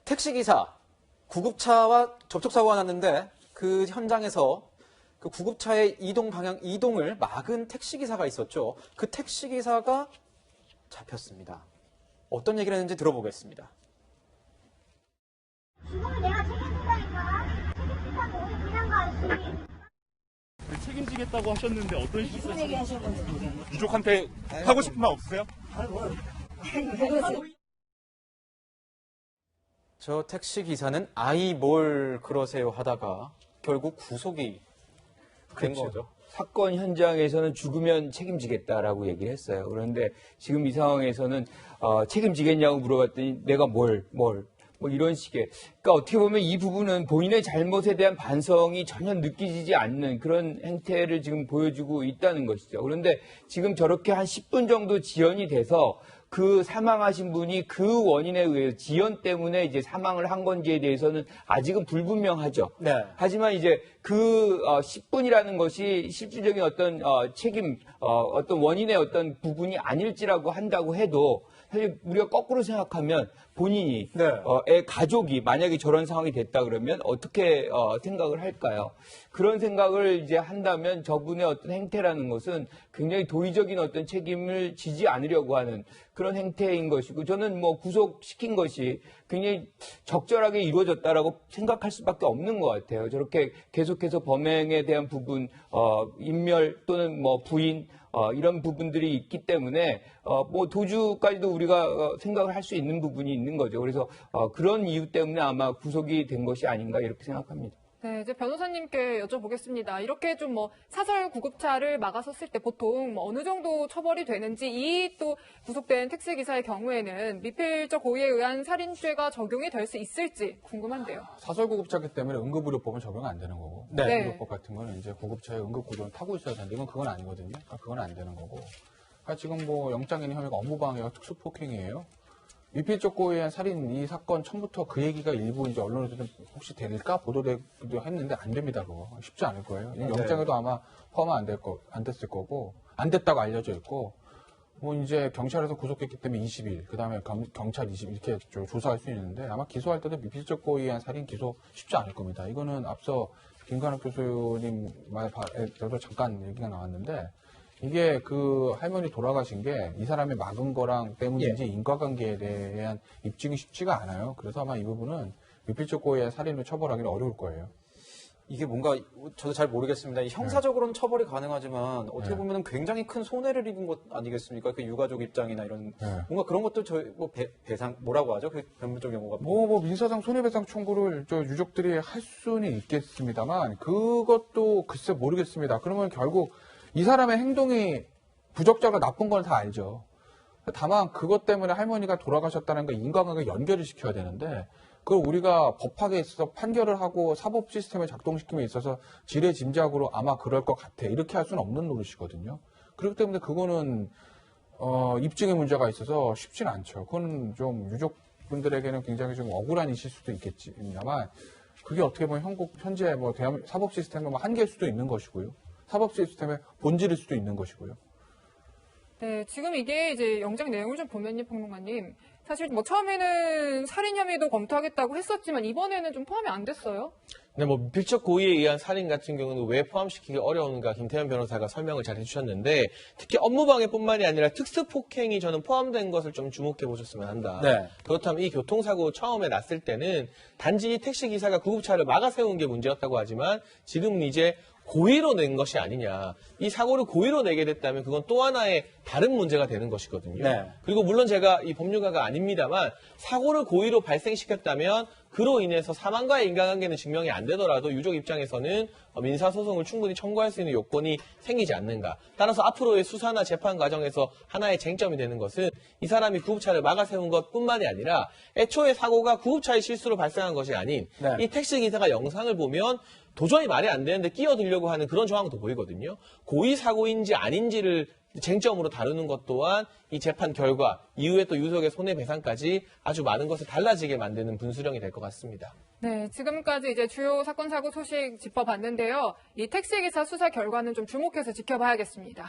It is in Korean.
택시기사, 구급차와 접촉사고가 났는데 그 현장에서 그 구급차의 이동을 막은 택시기사가 있었죠. 그 택시기사가 잡혔습니다. 어떤 얘기를 했는지 들어보겠습니다. 지금은 내가 책임진다니까. 책임진다고 오늘 그냥 가, 씨. 책임지겠다고 하셨는데 어떤 식으로 무슨 얘기 하셨는지. 유족한테 하고 싶은 말 없으세요? 저 택시기사는 아이 뭘 그러세요 하다가 결국 구속이 된 거죠. 사건 현장에서는 죽으면 책임지겠다라고 얘기를 했어요. 그런데 지금 이 상황에서는 책임지겠냐고 물어봤더니 내가 뭐 이런 식의. 그러니까 어떻게 보면 이 부분은 본인의 잘못에 대한 반성이 전혀 느끼지 않는 그런 행태를 지금 보여주고 있다는 것이죠. 그런데 지금 저렇게 한 10분 정도 지연이 돼서 그 사망하신 분이 그 원인에 의해서 지연 때문에 이제 사망을 한 건지에 대해서는 아직은 불분명하죠. 네. 하지만 이제 그 10분이라는 것이 실질적인 어떤 책임, 어떤 원인의 어떤 부분이 아닐지라고 한다고 해도 사실 우리가 거꾸로 생각하면 본인이 네. 가족이 만약에 저런 상황이 됐다 그러면 어떻게 생각을 할까요? 그런 생각을 이제 한다면 저분의 어떤 행태라는 것은 굉장히 도의적인 어떤 책임을 지지 않으려고 하는 그런 행태인 것이고 저는 뭐 구속시킨 것이 굉장히 적절하게 이루어졌다라고 생각할 수밖에 없는 것 같아요. 저렇게 계속해서 범행에 대한 부분, 인멸 또는 뭐 부인 이런 부분들이 있기 때문에 뭐 도주까지도 우리가 생각을 할 수 있는 부분이 있는 거죠. 그래서 그런 이유 때문에 아마 구속이 된 것이 아닌가 이렇게 생각합니다. 네, 이제 변호사님께 여쭤보겠습니다. 이렇게 좀 뭐 사설 구급차를 막아섰을 때 보통 뭐 어느 정도 처벌이 되는지 이 또 구속된 택시기사의 경우에는 미필적 고의에 의한 살인죄가 적용이 될 수 있을지 궁금한데요. 사설구급차기 때문에 응급의료법은 적용 안 되는 거고 네. 응급의료법 같은 거는 이제 구급차의 응급구조는 타고 있어야 되는데 이건 그건 아니거든요. 그러니까 그건 안 되는 거고. 그러니까 지금 뭐 영장인 혐의가 업무방해와 특수폭행이에요. 미필적 고의에 의한 살인 이 사건 처음부터 그 얘기가 일부 이제 언론에서도 혹시 될까 보도되기도 했는데 안 됩니다. 그거 쉽지 않을 거예요. 영장에도 아마 포함 안 됐을 거고 안 됐다고 알려져 있고 뭐 이제 경찰에서 구속했기 때문에 20일 그다음에 경찰 20일 이렇게 조사할 수 있는데 아마 기소할 때도 미필적 고의에 의한 살인 기소 쉽지 않을 겁니다. 이거는 앞서 김관욱 교수님 말에도 잠깐 얘기가 나왔는데. 이게 그 할머니 돌아가신 게 이 사람이 막은 거랑 때문인지 인과관계에 대한 입증이 쉽지가 않아요. 그래서 아마 이 부분은 미필적 고의의 살인을 처벌하기는 어려울 거예요. 이게 뭔가 저도 잘 모르겠습니다. 형사적으로는 처벌이 가능하지만 어떻게 보면 굉장히 큰 손해를 입은 것 아니겠습니까? 그 유가족 입장이나 이런 뭔가 그런 것도 저희 뭐 배상 뭐라고 하죠? 그 변문적 용어가 뭐 민사상 손해배상 청구를 유족들이 할 수는 있겠습니다만 그것도 글쎄 모르겠습니다. 그러면 결국 이 사람의 행동이 부적절하고 나쁜 건 다 알죠. 다만 그것 때문에 할머니가 돌아가셨다는 걸 인과관계 연결을 시켜야 되는데 그걸 우리가 법학에 있어서 판결을 하고 사법 시스템을 작동시킴에 있어서 지레짐작으로 아마 그럴 것 같아. 이렇게 할 수는 없는 노릇이거든요. 그렇기 때문에 그거는 입증의 문제가 있어서 쉽지는 않죠. 그건 좀 유족분들에게는 굉장히 좀 억울한 일일 수도 있겠지만 그게 어떻게 보면 현재 뭐 사법 시스템의 한계일 수도 있는 것이고요. 사법 시스템의 본질일 수도 있는 것이고요. 네, 지금 이게 이제 영장 내용을 좀 보면요, 평론가님. 사실 뭐 처음에는 살인 혐의도 검토하겠다고 했었지만 이번에는 좀 포함이 안 됐어요. 네, 뭐 미필적 고의에 의한 살인 같은 경우는 왜 포함시키기 어려운가 김태현 변호사가 설명을 잘 해주셨는데 특히 업무방해뿐만이 아니라 특수폭행이 저는 포함된 것을 좀 주목해 보셨으면 한다. 네. 그렇다면 이 교통사고 처음에 났을 때는 단지 택시기사가 구급차를 막아 세운 게 문제였다고 하지만 지금은 이제 고의로 낸 것이 아니냐. 이 사고를 고의로 내게 됐다면 그건 또 하나의 다른 문제가 되는 것이거든요. 네. 그리고 물론 제가 이 법률가가 아닙니다만 사고를 고의로 발생시켰다면 그로 인해서 사망과의 인과관계는 증명이 안 되더라도 유족 입장에서는 민사소송을 충분히 청구할 수 있는 요건이 생기지 않는가. 따라서 앞으로의 수사나 재판 과정에서 하나의 쟁점이 되는 것은 이 사람이 구급차를 막아 세운 것뿐만이 아니라 애초에 사고가 구급차의 실수로 발생한 것이 아닌 네. 이 택시기사가 영상을 보면 도저히 말이 안 되는데 끼어들려고 하는 그런 정황도 보이거든요. 고의 사고인지 아닌지를 쟁점으로 다루는 것 또한 이 재판 결과 이후에 또 유족의 손해배상까지 아주 많은 것을 달라지게 만드는 분수령이 될 것 같습니다. 네, 지금까지 이제 주요 사건 사고 소식 짚어봤는데요. 이 택시기사 수사 결과는 좀 주목해서 지켜봐야겠습니다.